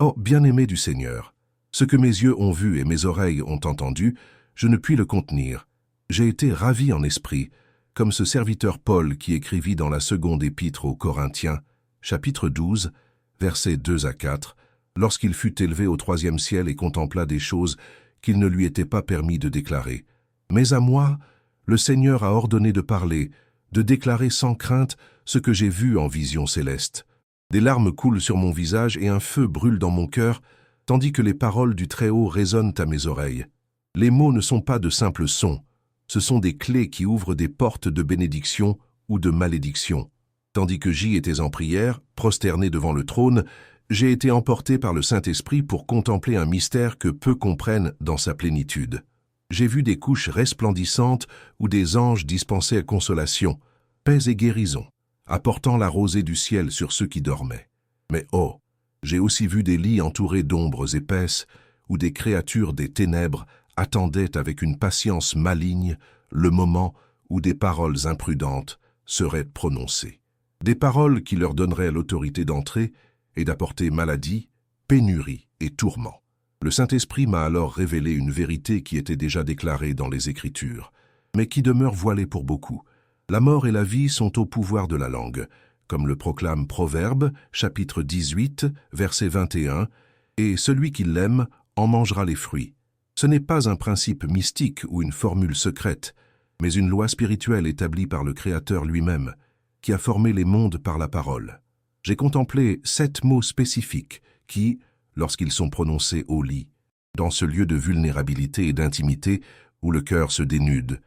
Oh, bien-aimé du Seigneur, ce que mes yeux ont vu et mes oreilles ont entendu, je ne puis le contenir. J'ai été ravi en esprit, comme ce serviteur Paul qui écrivit dans la seconde épître aux Corinthiens, chapitre 12, versets 2 à 4, lorsqu'il fut élevé au troisième ciel et contempla des choses qu'il ne lui était pas permis de déclarer. Mais à moi, le Seigneur a ordonné de parler, de déclarer sans crainte ce que j'ai vu en vision céleste. Des larmes coulent sur mon visage et un feu brûle dans mon cœur, tandis que les paroles du Très-Haut résonnent à mes oreilles. Les mots ne sont pas de simples sons, ce sont des clés qui ouvrent des portes de bénédiction ou de malédiction. Tandis que j'y étais en prière, prosterné devant le trône, j'ai été emporté par le Saint-Esprit pour contempler un mystère que peu comprennent dans sa plénitude. J'ai vu des couches resplendissantes où des anges dispensaient consolation, paix et guérison, apportant la rosée du ciel sur ceux qui dormaient. Mais oh, j'ai aussi vu des lits entourés d'ombres épaisses, où des créatures des ténèbres attendaient avec une patience maligne le moment où des paroles imprudentes seraient prononcées. Des paroles qui leur donneraient l'autorité d'entrer et d'apporter maladie, pénurie et tourment. Le Saint-Esprit m'a alors révélé une vérité qui était déjà déclarée dans les Écritures, mais qui demeure voilée pour beaucoup. La mort et la vie sont au pouvoir de la langue, comme le proclame Proverbe, chapitre 18, verset 21, et celui qui l'aime en mangera les fruits. Ce n'est pas un principe mystique ou une formule secrète, mais une loi spirituelle établie par le Créateur lui-même, qui a formé les mondes par la parole. J'ai contemplé 7 mots spécifiques qui, lorsqu'ils sont prononcés au lit, dans ce lieu de vulnérabilité et d'intimité où le cœur se dénude,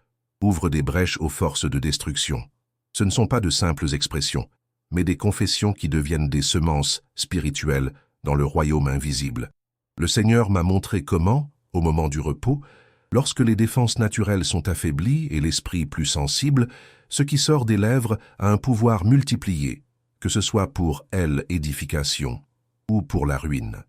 ouvrent des brèches aux forces de destruction. Ce ne sont pas de simples expressions, mais des confessions qui deviennent des semences spirituelles dans le royaume invisible. Le Seigneur m'a montré comment, au moment du repos, lorsque les défenses naturelles sont affaiblies et l'esprit plus sensible, ce qui sort des lèvres a un pouvoir multiplié, que ce soit pour édification ou pour la ruine.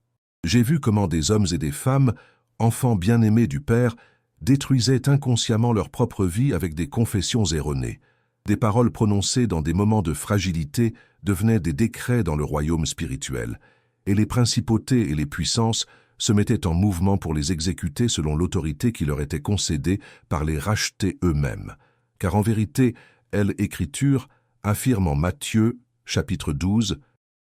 J'ai vu comment des hommes et des femmes, enfants bien-aimés du Père, détruisaient inconsciemment leur propre vie avec des confessions erronées. Des paroles prononcées dans des moments de fragilité devenaient des décrets dans le royaume spirituel, et les principautés et les puissances se mettaient en mouvement pour les exécuter selon l'autorité qui leur était concédée par les rachetés eux-mêmes. Car en vérité, l'Écriture affirme en Matthieu, chapitre 12,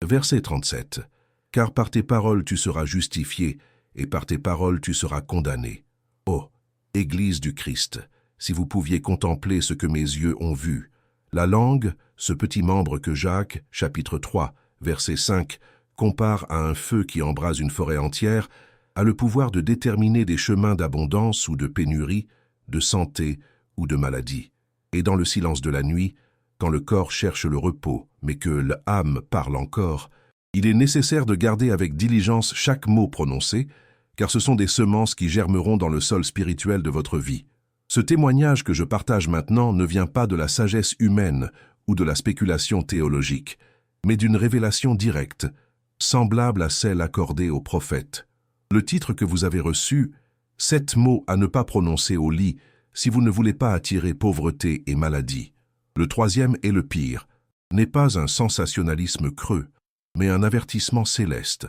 verset 37, « Car par tes paroles tu seras justifié, et par tes paroles tu seras condamné. Oh, Église du Christ, si vous pouviez contempler ce que mes yeux ont vu. La langue, ce petit membre que Jacques, chapitre 3, verset 5, compare à un feu qui embrase une forêt entière, a le pouvoir de déterminer des chemins d'abondance ou de pénurie, de santé ou de maladie. Et dans le silence de la nuit, quand le corps cherche le repos, mais que l'âme parle encore, il est nécessaire de garder avec diligence chaque mot prononcé, car ce sont des semences qui germeront dans le sol spirituel de votre vie. Ce témoignage que je partage maintenant ne vient pas de la sagesse humaine ou de la spéculation théologique, mais d'une révélation directe, semblable à celle accordée aux prophètes. Le titre que vous avez reçu, « 7 mots à ne pas prononcer au lit si vous ne voulez pas attirer pauvreté et maladie ». Le troisième est le pire, n'est pas un sensationnalisme creux, mais un avertissement céleste,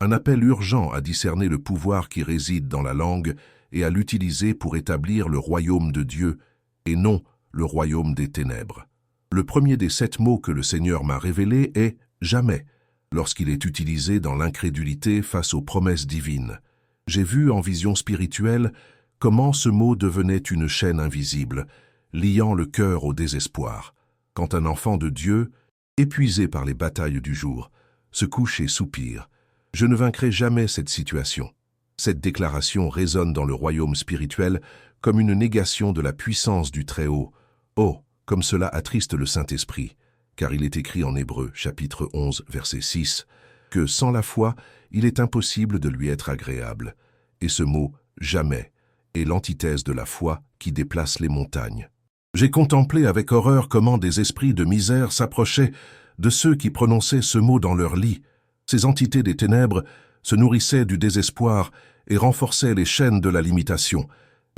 un appel urgent à discerner le pouvoir qui réside dans la langue et à l'utiliser pour établir le royaume de Dieu et non le royaume des ténèbres. Le premier des 7 mots que le Seigneur m'a révélé est « jamais », lorsqu'il est utilisé dans l'incrédulité face aux promesses divines. J'ai vu en vision spirituelle comment ce mot devenait une chaîne invisible, liant le cœur au désespoir, quand un enfant de Dieu, épuisé par les batailles du jour, se couche et soupire. Je ne vaincrai jamais cette situation. Cette déclaration résonne dans le royaume spirituel comme une négation de la puissance du Très-Haut. Oh, comme cela attriste le Saint-Esprit, car il est écrit en Hébreux, chapitre 11, verset 6, que sans la foi, il est impossible de lui être agréable. Et ce mot « jamais » est l'antithèse de la foi qui déplace les montagnes. J'ai contemplé avec horreur comment des esprits de misère s'approchaient de ceux qui prononçaient ce mot dans leur lit. Ces entités des ténèbres se nourrissaient du désespoir et renforçaient les chaînes de la limitation.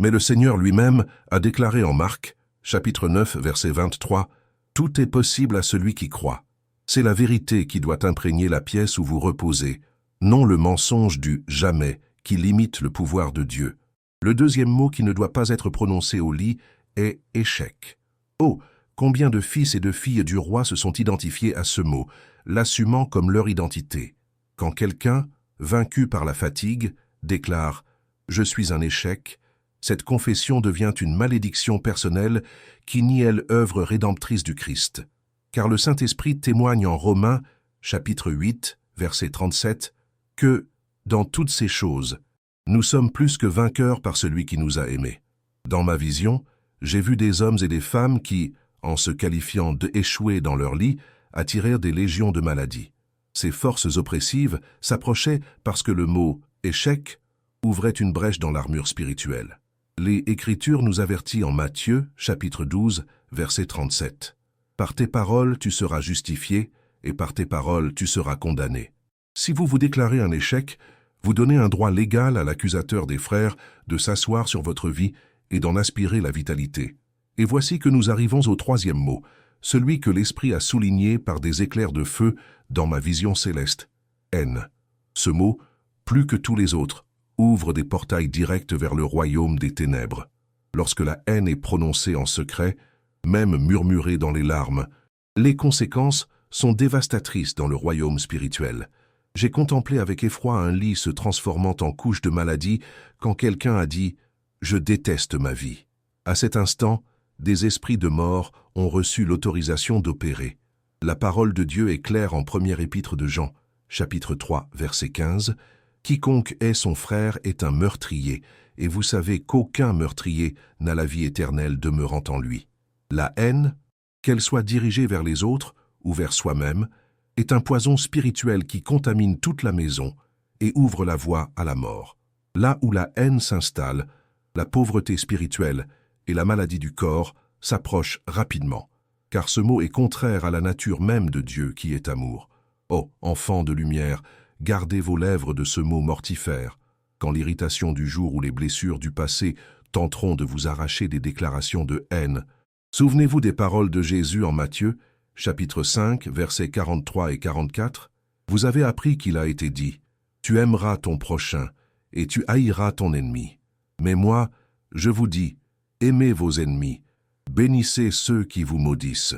Mais le Seigneur lui-même a déclaré en Marc, chapitre 9, verset 23, « Tout est possible à celui qui croit. C'est la vérité qui doit imprégner la pièce où vous reposez. non le mensonge du « jamais » qui limite le pouvoir de Dieu. Le deuxième mot qui ne doit pas être prononcé au lit est « échec ». Oh, combien de fils et de filles du roi se sont identifiés à ce mot, l'assumant comme leur identité. Quand quelqu'un, vaincu par la fatigue, déclare « Je suis un échec », cette confession devient une malédiction personnelle qui nie l'œuvre rédemptrice du Christ. Car le Saint-Esprit témoigne en Romains, chapitre 8, verset 37, que, dans toutes ces choses, nous sommes plus que vainqueurs par celui qui nous a aimés. Dans ma vision, j'ai vu des hommes et des femmes qui, en se qualifiant d'échoués dans leur lit, attirèrent des légions de maladies. Ces forces oppressives s'approchaient parce que le mot « échec » ouvrait une brèche dans l'armure spirituelle. Les Écritures nous avertissent en Matthieu, chapitre 12, verset 37. « Par tes paroles tu seras justifié, et par tes paroles tu seras condamné. » Si vous vous déclarez un échec, vous donnez un droit légal à l'accusateur des frères de s'asseoir sur votre vie et d'en aspirer la vitalité. Et voici que nous arrivons au troisième mot, celui que l'Esprit a souligné par des éclairs de feu dans ma vision céleste. Haine. Ce mot, plus que tous les autres, ouvre des portails directs vers le royaume des ténèbres. Lorsque la haine est prononcée en secret, même murmurée dans les larmes, les conséquences sont dévastatrices dans le royaume spirituel. J'ai contemplé avec effroi un lit se transformant en couche de maladie quand quelqu'un a dit « Je déteste ma vie ». À cet instant, des esprits de mort ont reçu l'autorisation d'opérer. La parole de Dieu est claire en première épître de Jean, chapitre 3, verset 15. « Quiconque est son frère est un meurtrier, et vous savez qu'aucun meurtrier n'a la vie éternelle demeurant en lui. » La haine, qu'elle soit dirigée vers les autres ou vers soi-même, est un poison spirituel qui contamine toute la maison et ouvre la voie à la mort. Là où la haine s'installe, la pauvreté spirituelle et la maladie du corps s'approchent rapidement, car ce mot est contraire à la nature même de Dieu qui est amour. Ô, enfants de lumière, gardez vos lèvres de ce mot mortifère, quand l'irritation du jour ou les blessures du passé tenteront de vous arracher des déclarations de haine. Souvenez-vous des paroles de Jésus en Matthieu, chapitre 5, versets 43 et 44. Vous avez appris qu'il a été dit « Tu aimeras ton prochain et tu haïras ton ennemi. Mais moi, je vous dis, aimez vos ennemis, bénissez ceux qui vous maudissent,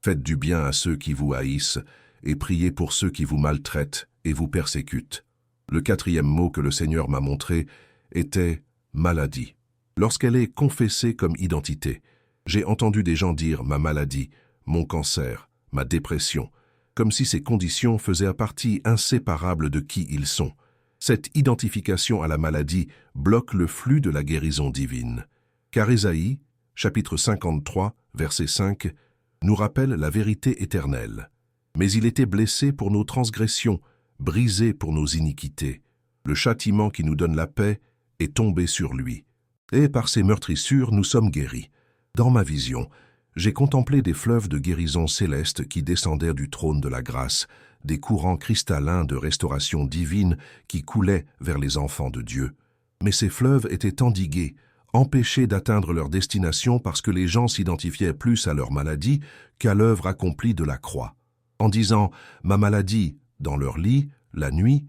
faites du bien à ceux qui vous haïssent et priez pour ceux qui vous maltraitent et vous persécutent. » Le quatrième mot que le Seigneur m'a montré était « maladie ». Lorsqu'elle est confessée comme identité, j'ai entendu des gens dire « ma maladie », mon cancer, ma dépression, comme si ces conditions faisaient partie inséparable de qui ils sont. Cette identification à la maladie bloque le flux de la guérison divine. Car Ésaïe, chapitre 53, verset 5, nous rappelle la vérité éternelle. Mais il était blessé pour nos transgressions, brisé pour nos iniquités. Le châtiment qui nous donne la paix est tombé sur lui. Et par ses meurtrissures, nous sommes guéris. Dans ma vision, j'ai contemplé des fleuves de guérison céleste qui descendaient du trône de la grâce, des courants cristallins de restauration divine qui coulaient vers les enfants de Dieu. Mais ces fleuves étaient endigués, empêchés d'atteindre leur destination parce que les gens s'identifiaient plus à leur maladie qu'à l'œuvre accomplie de la croix. En disant « ma maladie » dans leur lit, la nuit,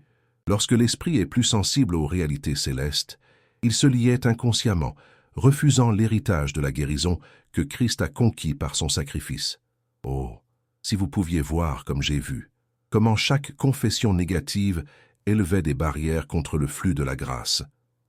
lorsque l'esprit est plus sensible aux réalités célestes, il se liait inconsciemment, refusant l'héritage de la guérison que Christ a conquis par son sacrifice. Oh, si vous pouviez voir comme j'ai vu, comment chaque confession négative élevait des barrières contre le flux de la grâce.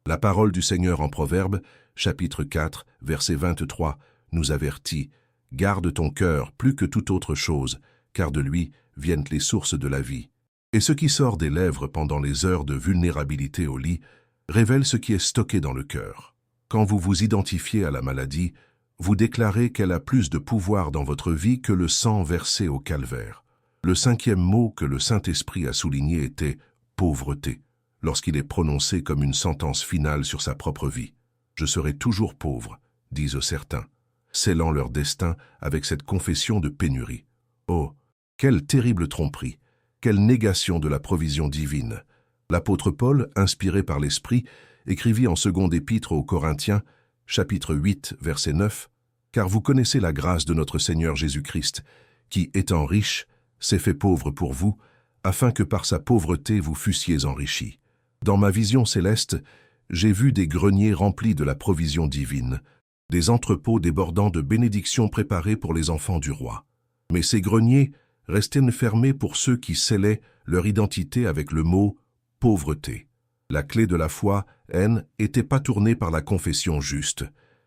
La parole du Seigneur en Proverbes, chapitre 4, verset 23, nous avertit « Garde ton cœur plus que toute autre chose, car de lui viennent les sources de la vie. » Et ce qui sort des lèvres pendant les heures de vulnérabilité au lit révèle ce qui est stocké dans le cœur. Quand vous vous identifiez à la maladie, vous déclarez qu'elle a plus de pouvoir dans votre vie que le sang versé au calvaire. Le cinquième mot que le Saint-Esprit a souligné était « pauvreté », lorsqu'il est prononcé comme une sentence finale sur sa propre vie. « Je serai toujours pauvre », disent certains, scellant leur destin avec cette confession de pénurie. Oh, quelle terrible tromperie, quelle négation de la provision divine. L'apôtre Paul, inspiré par l'Esprit, écrivit en seconde épître aux Corinthiens, chapitre 8, verset 9, « Car vous connaissez la grâce de notre Seigneur Jésus-Christ, qui, étant riche, s'est fait pauvre pour vous, afin que par sa pauvreté vous fussiez enrichis. Dans ma vision céleste, j'ai vu des greniers remplis de la provision divine, des entrepôts débordant de bénédictions préparées pour les enfants du roi. Mais ces greniers restaient fermés pour ceux qui scellaient leur identité avec le mot « pauvreté ». La clé de la foi, haine, n'était pas tournée par la confession juste,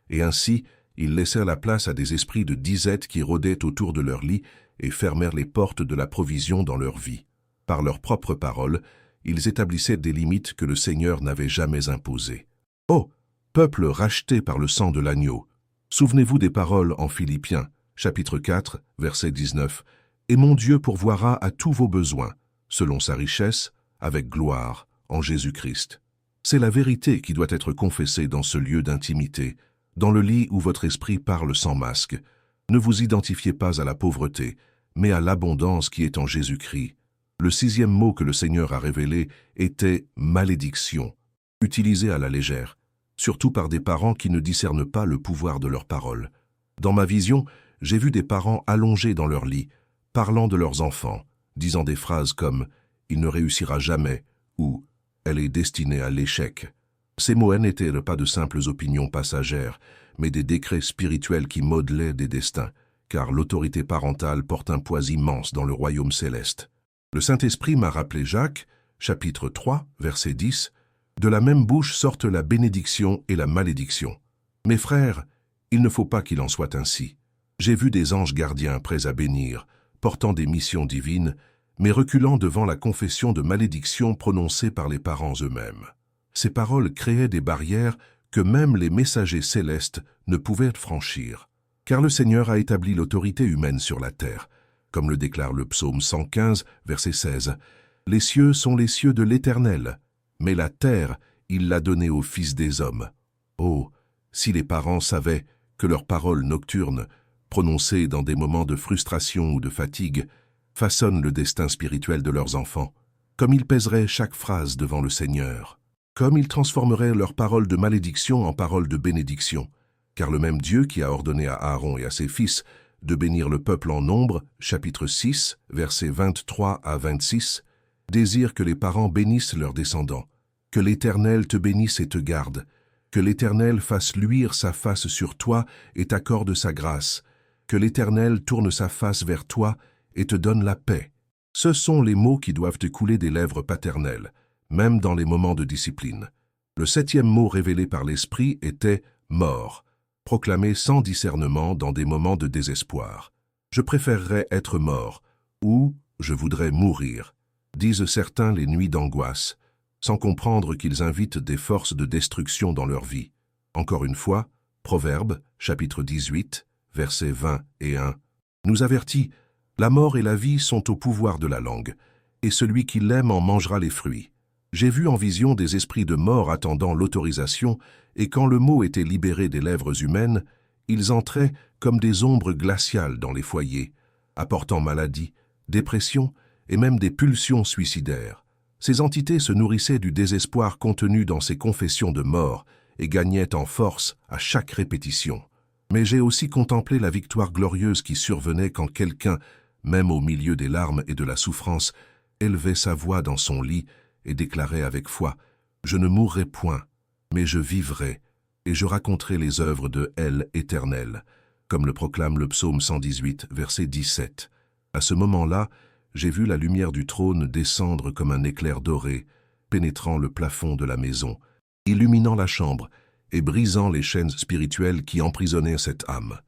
et ainsi ils laissèrent la place à des esprits de disette qui rôdaient autour de leur lit et fermèrent les portes de la provision dans leur vie. Par leurs propres paroles, ils établissaient des limites que le Seigneur n'avait jamais imposées. Ô peuple racheté par le sang de l'agneau, souvenez-vous des paroles en Philippiens, chapitre 4, verset 19, « Et mon Dieu pourvoira à tous vos besoins, selon sa richesse, avec gloire, en Jésus-Christ. » C'est la vérité qui doit être confessée dans ce lieu d'intimité, dans le lit où votre esprit parle sans masque. Ne vous identifiez pas à la pauvreté, mais à l'abondance qui est en Jésus-Christ. Le 6e mot que le Seigneur a révélé était « malédiction », utilisé à la légère, surtout par des parents qui ne discernent pas le pouvoir de leurs paroles. Dans ma vision, j'ai vu des parents allongés dans leur lit, parlant de leurs enfants, disant des phrases comme « il ne réussira jamais » ou « elle est destinée à l'échec ». Ces mots n'étaient pas de simples opinions passagères, mais des décrets spirituels qui modelaient des destins, car l'autorité parentale porte un poids immense dans le royaume céleste. Le Saint-Esprit m'a rappelé Jacques, chapitre 3, verset 10, « De la même bouche sortent la bénédiction et la malédiction. » Mes frères, il ne faut pas qu'il en soit ainsi. J'ai vu des anges gardiens prêts à bénir, portant des missions divines, mais reculant devant la confession de malédiction prononcée par les parents eux-mêmes. Ces paroles créaient des barrières que même les messagers célestes ne pouvaient franchir. Car le Seigneur a établi l'autorité humaine sur la terre, comme le déclare le psaume 115, verset 16. « Les cieux sont les cieux de l'Éternel, mais la terre, il l'a donnée aux fils des hommes. » Oh, si les parents savaient que leurs paroles nocturnes, prononcées dans des moments de frustration ou de fatigue, façonnent le destin spirituel de leurs enfants, comme ils pèseraient chaque phrase devant le Seigneur. Comme ils transformeraient leurs paroles de malédiction en paroles de bénédiction, car le même Dieu qui a ordonné à Aaron et à ses fils de bénir le peuple en nombre, chapitre 6, versets 23 à 26, désire que les parents bénissent leurs descendants, que l'Éternel te bénisse et te garde, que l'Éternel fasse luire sa face sur toi et t'accorde sa grâce, que l'Éternel tourne sa face vers toi et te donne la paix. Ce sont les mots qui doivent écouler des lèvres paternelles, même dans les moments de discipline. Le 7e mot révélé par l'Esprit était « mort », proclamé sans discernement dans des moments de désespoir. « Je préférerais être mort » ou « je voudrais mourir », disent certains les nuits d'angoisse, sans comprendre qu'ils invitent des forces de destruction dans leur vie. Encore une fois, Proverbes, chapitre 18, versets 20 et 1, nous avertit « La mort et la vie sont au pouvoir de la langue, et celui qui l'aime en mangera les fruits. » J'ai vu en vision des esprits de mort attendant l'autorisation, et quand le mot était libéré des lèvres humaines, ils entraient comme des ombres glaciales dans les foyers, apportant maladie, dépression et même des pulsions suicidaires. Ces entités se nourrissaient du désespoir contenu dans ces confessions de mort et gagnaient en force à chaque répétition. Mais j'ai aussi contemplé la victoire glorieuse qui survenait quand quelqu'un, même au milieu des larmes et de la souffrance, élevait sa voix dans son lit et déclarait avec foi « Je ne mourrai point, mais je vivrai, et je raconterai les œuvres de l'Éternel », comme le proclame le psaume 118, verset 17. À ce moment-là, j'ai vu la lumière du trône descendre comme un éclair doré, pénétrant le plafond de la maison, illuminant la chambre et brisant les chaînes spirituelles qui emprisonnaient cette âme.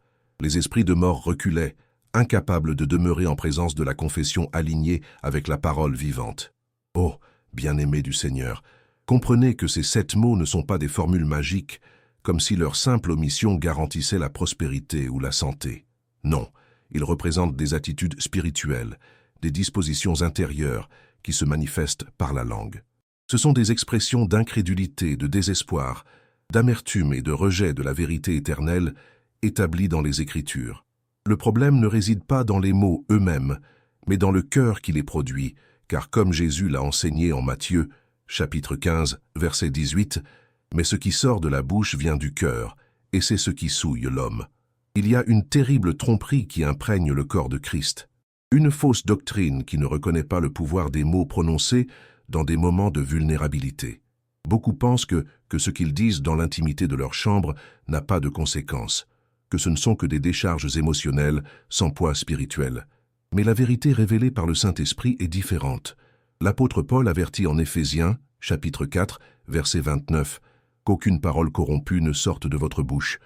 Les esprits de mort reculaient, incapables de demeurer en présence de la confession alignée avec la parole vivante. Oh, bien-aimés du Seigneur, comprenez que ces 7 mots ne sont pas des formules magiques, comme si leur simple omission garantissait la prospérité ou la santé. Non, ils représentent des attitudes spirituelles, des dispositions intérieures qui se manifestent par la langue. Ce sont des expressions d'incrédulité, de désespoir, d'amertume et de rejet de la vérité éternelle établie dans les Écritures. Le problème ne réside pas dans les mots eux-mêmes, mais dans le cœur qui les produit, car comme Jésus l'a enseigné en Matthieu, chapitre 15, verset 18, « Mais ce qui sort de la bouche vient du cœur, et c'est ce qui souille l'homme. » Il y a une terrible tromperie qui imprègne le corps de Christ. Une fausse doctrine qui ne reconnaît pas le pouvoir des mots prononcés dans des moments de vulnérabilité. Beaucoup pensent que ce qu'ils disent dans l'intimité de leur chambre n'a pas de conséquences, que ce ne sont que des décharges émotionnelles sans poids spirituel. Mais la vérité révélée par le Saint-Esprit est différente. L'apôtre Paul avertit en Éphésiens, chapitre 4, verset 29, qu'aucune parole corrompue ne sorte de votre bouche,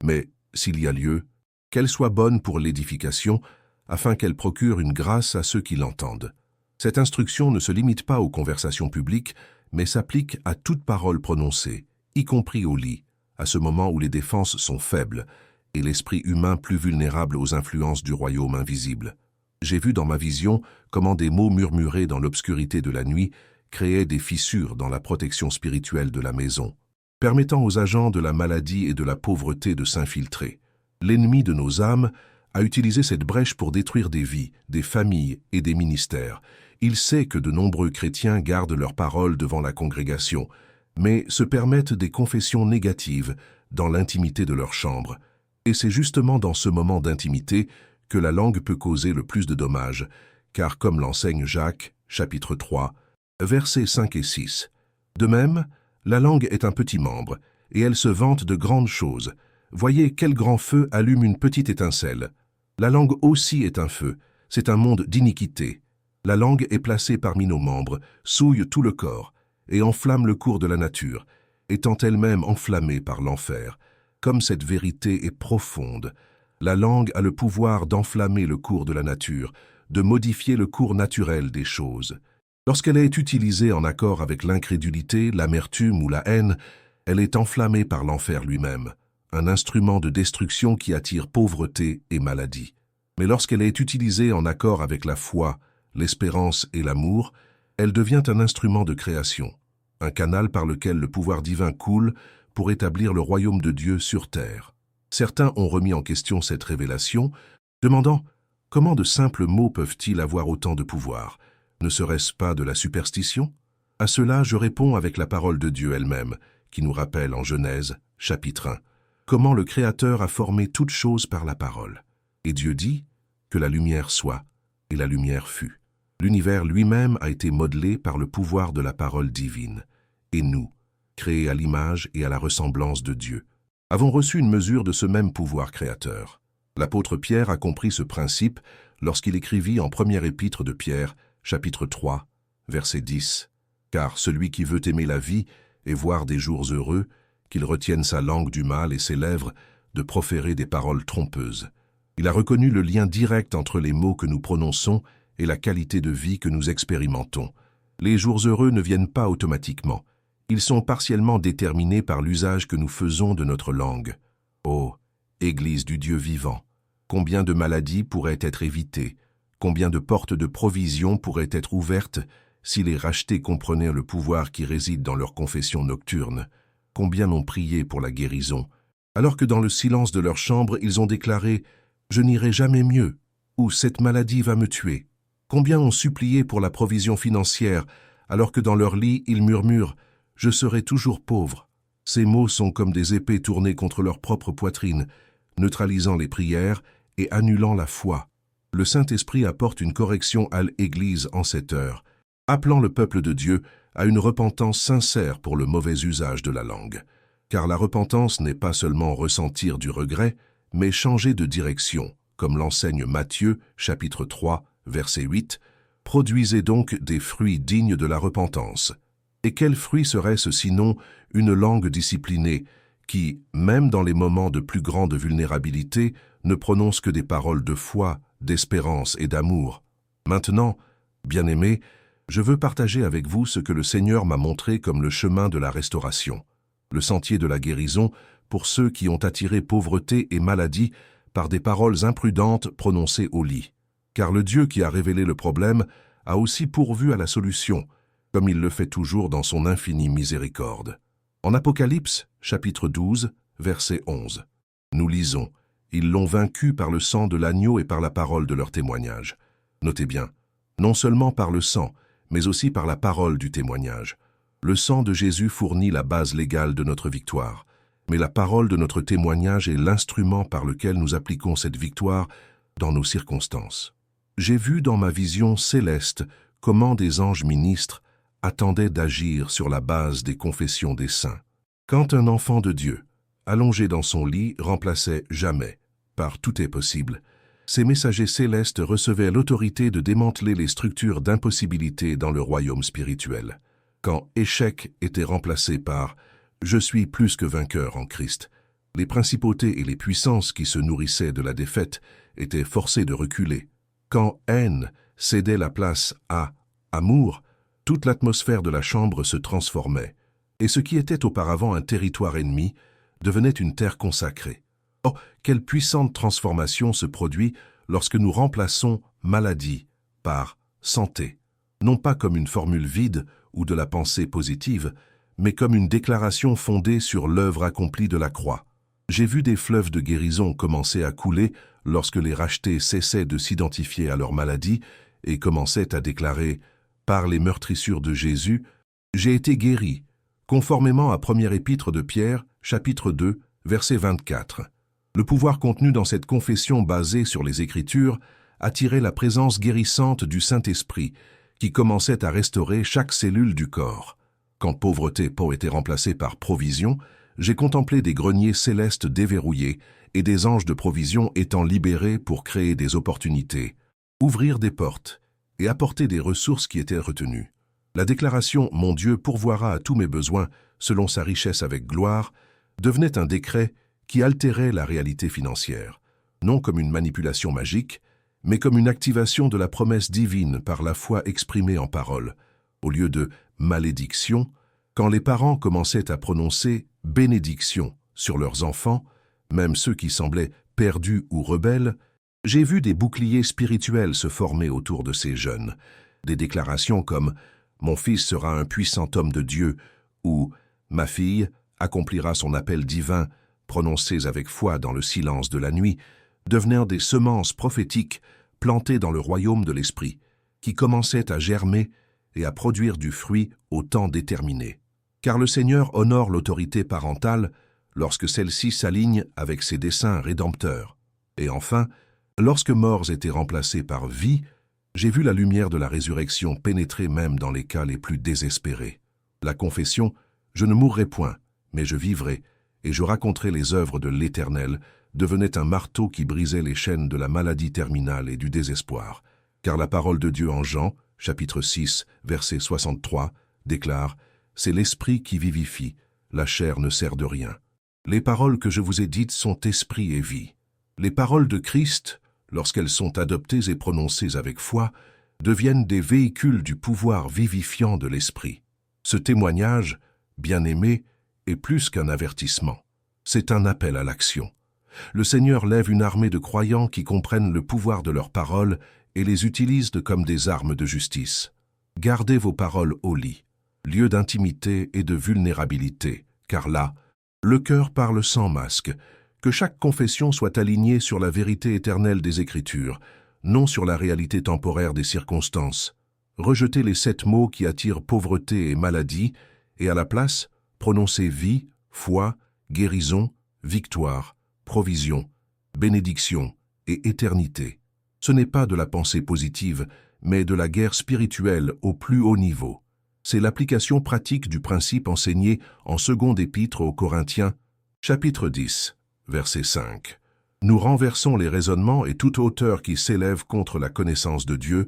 mais, s'il y a lieu, qu'elle soit bonne pour l'édification, afin qu'elle procure une grâce à ceux qui l'entendent. Cette instruction ne se limite pas aux conversations publiques, mais s'applique à toute parole prononcée, y compris au lit, à ce moment où les défenses sont faibles et l'esprit humain plus vulnérable aux influences du royaume invisible. J'ai vu dans ma vision comment des mots murmurés dans l'obscurité de la nuit créaient des fissures dans la protection spirituelle de la maison, permettant aux agents de la maladie et de la pauvreté de s'infiltrer. L'ennemi de nos âmes a utilisé cette brèche pour détruire des vies, des familles et des ministères. Il sait que de nombreux chrétiens gardent leurs paroles devant la congrégation, mais se permettent des confessions négatives dans l'intimité de leur chambre. Et c'est justement dans ce moment d'intimité que la langue peut causer le plus de dommages, car comme l'enseigne Jacques, chapitre 3, versets 5 et 6. De même, la langue est un petit membre, et elle se vante de grandes choses. Voyez quel grand feu allume une petite étincelle. La langue aussi est un feu, c'est un monde d'iniquité. La langue est placée parmi nos membres, souille tout le corps, et enflamme le cours de la nature, étant elle-même enflammée par l'enfer. Comme cette vérité est profonde, la langue a le pouvoir d'enflammer le cours de la nature, de modifier le cours naturel des choses. Lorsqu'elle est utilisée en accord avec l'incrédulité, l'amertume ou la haine, elle est enflammée par l'enfer lui-même, un instrument de destruction qui attire pauvreté et maladie. Mais lorsqu'elle est utilisée en accord avec la foi, l'espérance et l'amour, elle devient un instrument de création, un canal par lequel le pouvoir divin coule pour établir le royaume de Dieu sur terre. Certains ont remis en question cette révélation, demandant « Comment de simples mots peuvent-ils avoir autant de pouvoir? Ne serait-ce pas de la superstition ?» À cela, je réponds avec la parole de Dieu elle-même, qui nous rappelle en Genèse, chapitre 1, comment le Créateur a formé toutes choses par la parole. Et Dieu dit « Que la lumière soit », et la lumière fut. L'univers lui-même a été modelé par le pouvoir de la parole divine. Et nous, créés à l'image et à la ressemblance de Dieu, avons reçu une mesure de ce même pouvoir créateur. L'apôtre Pierre a compris ce principe lorsqu'il écrivit en première épître de Pierre, chapitre 3, verset 10. « Car celui qui veut aimer la vie et voir des jours heureux, qu'il retienne sa langue du mal et ses lèvres de proférer des paroles trompeuses. » Il a reconnu le lien direct entre les mots que nous prononçons et la qualité de vie que nous expérimentons. Les jours heureux ne viennent pas automatiquement. Ils sont partiellement déterminés par l'usage que nous faisons de notre langue. Ô Église du Dieu vivant, combien de maladies pourraient être évitées, combien de portes de provision pourraient être ouvertes si les rachetés comprenaient le pouvoir qui réside dans leur confession nocturne. Combien n'ont prié pour la guérison, alors que dans le silence de leur chambre, ils ont déclaré « Je n'irai jamais mieux » ou « Cette maladie va me tuer ». Combien ont supplié pour la provision financière, alors que dans leur lit, ils murmurent « Je serai toujours pauvre ». Ces mots sont comme des épées tournées contre leur propre poitrine, neutralisant les prières et annulant la foi. Le Saint-Esprit apporte une correction à l'Église en cette heure, appelant le peuple de Dieu à une repentance sincère pour le mauvais usage de la langue. Car la repentance n'est pas seulement ressentir du regret, mais changer de direction, comme l'enseigne Matthieu, chapitre 3, verset 8, « Produisez donc des fruits dignes de la repentance. » Et quel fruit serait-ce sinon une langue disciplinée, qui, même dans les moments de plus grande vulnérabilité, ne prononce que des paroles de foi, d'espérance et d'amour. Maintenant, bien-aimés, je veux partager avec vous ce que le Seigneur m'a montré comme le chemin de la restauration, le sentier de la guérison pour ceux qui ont attiré pauvreté et maladie par des paroles imprudentes prononcées au lit. Car le Dieu qui a révélé le problème a aussi pourvu à la solution, comme il le fait toujours dans son infinie miséricorde. En Apocalypse, chapitre 12, verset 11, nous lisons « Ils l'ont vaincu par le sang de l'agneau et par la parole de leur témoignage. » Notez bien, non seulement par le sang, mais aussi par la parole du témoignage. Le sang de Jésus fournit la base légale de notre victoire, mais la parole de notre témoignage est l'instrument par lequel nous appliquons cette victoire dans nos circonstances. J'ai vu dans ma vision céleste comment des anges ministres attendaient d'agir sur la base des confessions des saints. Quand un enfant de Dieu, allongé dans son lit, remplaçait jamais, par tout est possible, ces messagers célestes recevaient l'autorité de démanteler les structures d'impossibilité dans le royaume spirituel. Quand échec était remplacé par « Je suis plus que vainqueur en Christ », les principautés et les puissances qui se nourrissaient de la défaite étaient forcées de reculer. Quand haine cédait la place à amour, toute l'atmosphère de la chambre se transformait, et ce qui était auparavant un territoire ennemi devenait une terre consacrée. Oh, quelle puissante transformation se produit lorsque nous remplaçons maladie par santé, non pas comme une formule vide ou de la pensée positive, mais comme une déclaration fondée sur l'œuvre accomplie de la croix. J'ai vu des fleuves de guérison commencer à couler lorsque les rachetés cessaient de s'identifier à leur maladie et commençaient à déclarer « Par les meurtrissures de Jésus, j'ai été guéri », conformément à première épître de Pierre, chapitre 2, verset 24. Le pouvoir contenu dans cette confession basée sur les Écritures attirait la présence guérissante du Saint-Esprit, qui commençait à restaurer chaque cellule du corps. Quand pauvreté était remplacée par provision, j'ai contemplé des greniers célestes déverrouillés et des anges de provision étant libérés pour créer des opportunités, ouvrir des portes et apporter des ressources qui étaient retenues. La déclaration « Mon Dieu pourvoira à tous mes besoins selon sa richesse avec gloire » devenait un décret qui altérait la réalité financière, non comme une manipulation magique, mais comme une activation de la promesse divine par la foi exprimée en parole. Au lieu de « malédiction », quand les parents commençaient à prononcer « bénédiction » sur leurs enfants, même ceux qui semblaient perdus ou rebelles, j'ai vu des boucliers spirituels se former autour de ces jeunes. Des déclarations comme « Mon fils sera un puissant homme de Dieu » ou « Ma fille accomplira son appel divin » prononcées avec foi dans le silence de la nuit, devenaient des semences prophétiques plantées dans le royaume de l'Esprit, qui commençaient à germer et à produire du fruit au temps déterminé. Car le Seigneur honore l'autorité parentale lorsque celle-ci s'aligne avec ses desseins rédempteurs. Et enfin, lorsque morts étaient remplacés par vie, j'ai vu la lumière de la résurrection pénétrer même dans les cas les plus désespérés. La confession « Je ne mourrai point, mais je vivrai », et je raconterai les œuvres de l'Éternel, devenait un marteau qui brisait les chaînes de la maladie terminale et du désespoir. Car la parole de Dieu en Jean, chapitre 6, verset 63, déclare « C'est l'Esprit qui vivifie, la chair ne sert de rien. Les paroles que je vous ai dites sont esprit et vie. » Les paroles de Christ, lorsqu'elles sont adoptées et prononcées avec foi, deviennent des véhicules du pouvoir vivifiant de l'Esprit. Ce témoignage, bien-aimé, est plus qu'un avertissement. C'est un appel à l'action. Le Seigneur lève une armée de croyants qui comprennent le pouvoir de leurs paroles et les utilisent comme des armes de justice. Gardez vos paroles au lit, lieu d'intimité et de vulnérabilité, car là, le cœur parle sans masque. Que chaque confession soit alignée sur la vérité éternelle des Écritures, non sur la réalité temporaire des circonstances. Rejetez les 7 mots qui attirent pauvreté et maladie, et à la place, prononcez vie, foi, guérison, victoire, provision, bénédiction et éternité. Ce n'est pas de la pensée positive, mais de la guerre spirituelle au plus haut niveau. C'est l'application pratique du principe enseigné en seconde épître aux Corinthiens, chapitre 10, verset 5. Nous renversons les raisonnements et toute hauteur qui s'élève contre la connaissance de Dieu,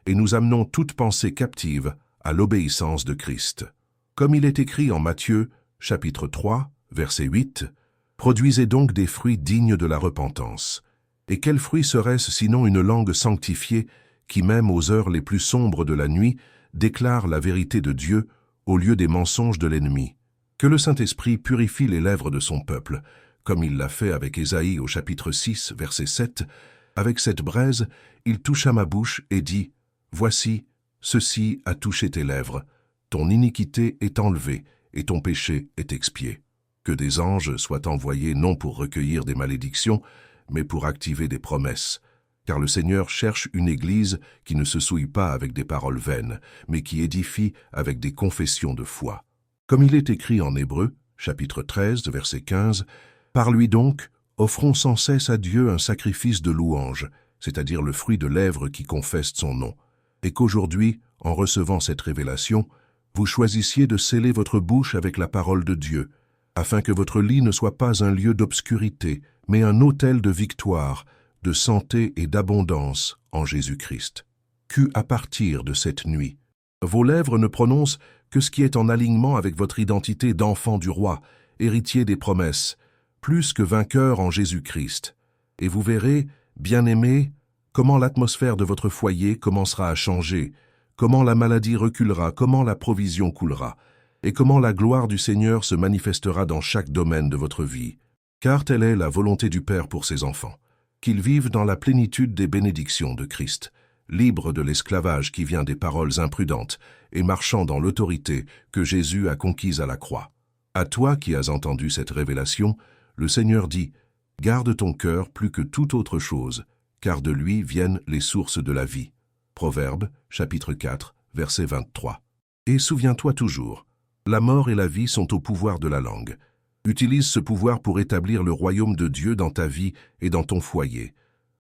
et nous amenons toute pensée captive à l'obéissance de Christ. Comme il est écrit en Matthieu, chapitre 3, verset 8, « Produisez donc des fruits dignes de la repentance. » Et quel fruit serait-ce sinon une langue sanctifiée qui, même aux heures les plus sombres de la nuit, déclare la vérité de Dieu au lieu des mensonges de l'ennemi? Que le Saint-Esprit purifie les lèvres de son peuple, comme il l'a fait avec Ésaïe au chapitre 6, verset 7. « Avec cette braise, il toucha ma bouche et dit, « Voici, ceci a touché tes lèvres. Ton iniquité est enlevée et ton péché est expié. » Que des anges soient envoyés non pour recueillir des malédictions, mais pour activer des promesses. Car le Seigneur cherche une Église qui ne se souille pas avec des paroles vaines, mais qui édifie avec des confessions de foi. Comme il est écrit en Hébreux, chapitre 13, verset 15, « Par lui donc, offrons sans cesse à Dieu un sacrifice de louange, c'est-à-dire le fruit de lèvres qui confessent son nom, et qu'aujourd'hui, en recevant cette révélation, vous choisissiez de sceller votre bouche avec la parole de Dieu, afin que votre lit ne soit pas un lieu d'obscurité, mais un autel de victoire, de santé et d'abondance en Jésus-Christ. À partir de cette nuit, vos lèvres ne prononcent que ce qui est en alignement avec votre identité d'enfant du roi, héritier des promesses, plus que vainqueur en Jésus-Christ. Et vous verrez, bien-aimés, comment l'atmosphère de votre foyer commencera à changer, comment la maladie reculera, comment la provision coulera, et comment la gloire du Seigneur se manifestera dans chaque domaine de votre vie. Car telle est la volonté du Père pour ses enfants, qu'ils vivent dans la plénitude des bénédictions de Christ, libres de l'esclavage qui vient des paroles imprudentes et marchant dans l'autorité que Jésus a conquise à la croix. À toi qui as entendu cette révélation, le Seigneur dit « Garde ton cœur plus que toute autre chose, car de lui viennent les sources de la vie. » Proverbes, chapitre 4, verset 23. Et souviens-toi toujours, la mort et la vie sont au pouvoir de la langue. Utilise ce pouvoir pour établir le royaume de Dieu dans ta vie et dans ton foyer.